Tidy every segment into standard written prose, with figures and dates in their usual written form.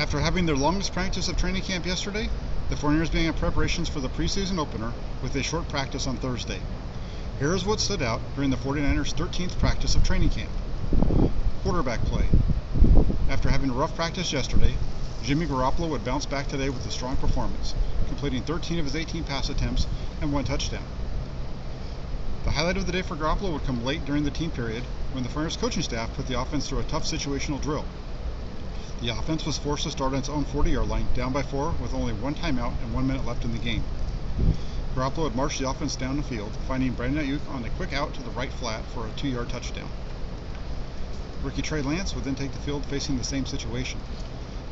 After having their longest practice of training camp yesterday, the 49ers began preparations for the preseason opener with a short practice on Thursday. Here is what stood out during the 49ers' 13th practice of training camp. Quarterback play. After having a rough practice yesterday, Jimmy Garoppolo would bounce back today with a strong performance, completing 13 of his 18 pass attempts and 1 touchdown. The highlight of the day for Garoppolo would come late during the team period when the 49ers coaching staff put the offense through a tough situational drill. The offense was forced to start on its own 40-yard line, down by 4 with only 1 timeout and 1 minute left in the game. Garoppolo would march the offense down the field, finding Brandon Ayuk on a quick out to the right flat for a 2-yard touchdown. Rookie Trey Lance would then take the field facing the same situation.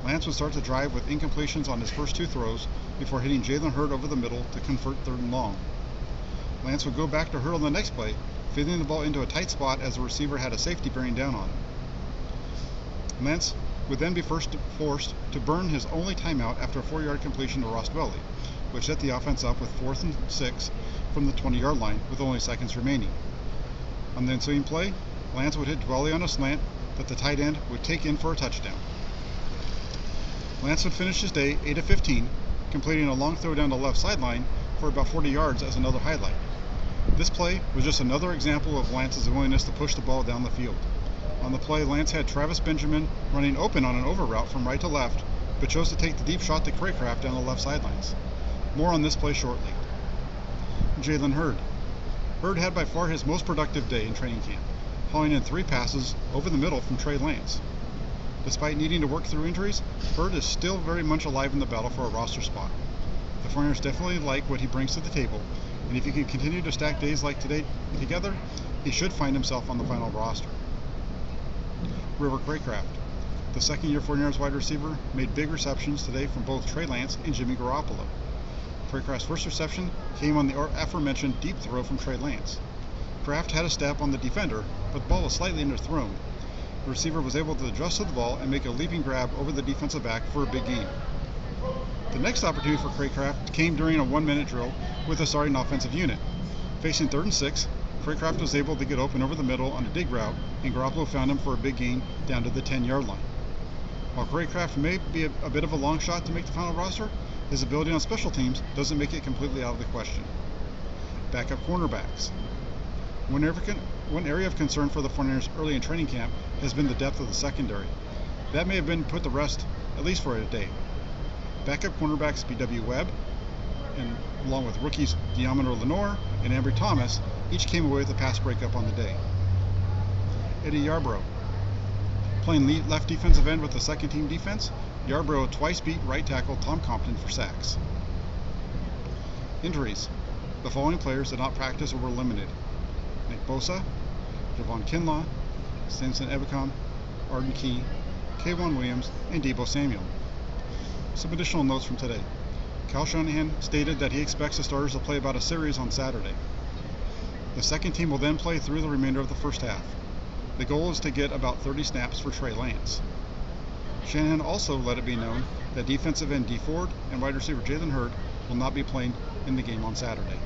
Lance would start the drive with incompletions on his first 2 throws before hitting Jalen Hurd over the middle to convert 3rd and long. Lance would go back to Hurd on the next play, feeding the ball into a tight spot as the receiver had a safety bearing down on him. Lance would then be forced to burn his only timeout after a 4-yard completion to Ross Dwelley, which set the offense up with 4th and 6 from the 20-yard line with only seconds remaining. On the ensuing play, Lance would hit Dwelley on a slant that the tight end would take in for a touchdown. Lance would finish his day 8 of 15, completing a long throw down the left sideline for about 40 yards as another highlight. This play was just another example of Lance's willingness to push the ball down the field. On the play, Lance had Travis Benjamin running open on an over route from right to left, but chose to take the deep shot to Cratecraft down the left sidelines. More on this play shortly. Jalen Hurd. Hurd had by far his most productive day in training camp, hauling in 3 passes over the middle from Trey Lance. Despite needing to work through injuries, Hurd is still very much alive in the battle for a roster spot. The 49ers definitely like what he brings to the table, and if he can continue to stack days like today together, he should find himself on the final roster. River Cratecraft. The second-year 49ers wide receiver made big receptions today from both Trey Lance and Jimmy Garoppolo. Cratecraft's first reception came on the aforementioned deep throw from Trey Lance. Kraft had a step on the defender, but the ball was slightly underthrown. The receiver was able to adjust to the ball and make a leaping grab over the defensive back for a big gain. The next opportunity for Cratecraft came during a 1-minute drill with a starting offensive unit. Facing 3rd and 6, Cratecraft was able to get open over the middle on a dig route, and Garoppolo found him for a big gain down to the 10-yard line. While Cratecraft may be a bit of a long shot to make the final roster, his ability on special teams doesn't make it completely out of the question. Backup cornerbacks. One area of concern for the 49ers early in training camp has been the depth of the secondary. That may have been put to rest, at least for a day. Backup cornerbacks B.W. Webb, and along with rookies Diamondor Lenore and Ambry Thomas, each came away with a pass breakup on the day. Eddie Yarbrough. Playing left defensive end with the second-team defense, Yarbrough twice beat right tackle Tom Compton for sacks. Injuries. The following players did not practice or were limited: Nick Bosa, Javon Kinlaw, Samson Ebukam, Arden Key, K'Wan Williams, and Deebo Samuel. Some additional notes from today. Kyle Shanahan stated that he expects the starters to play about a series on Saturday. The second team will then play through the remainder of the first half. The goal is to get about 30 snaps for Trey Lance. Shanahan also let it be known that defensive end Dee Ford and wide receiver Jalen Hurd will not be playing in the game on Saturday.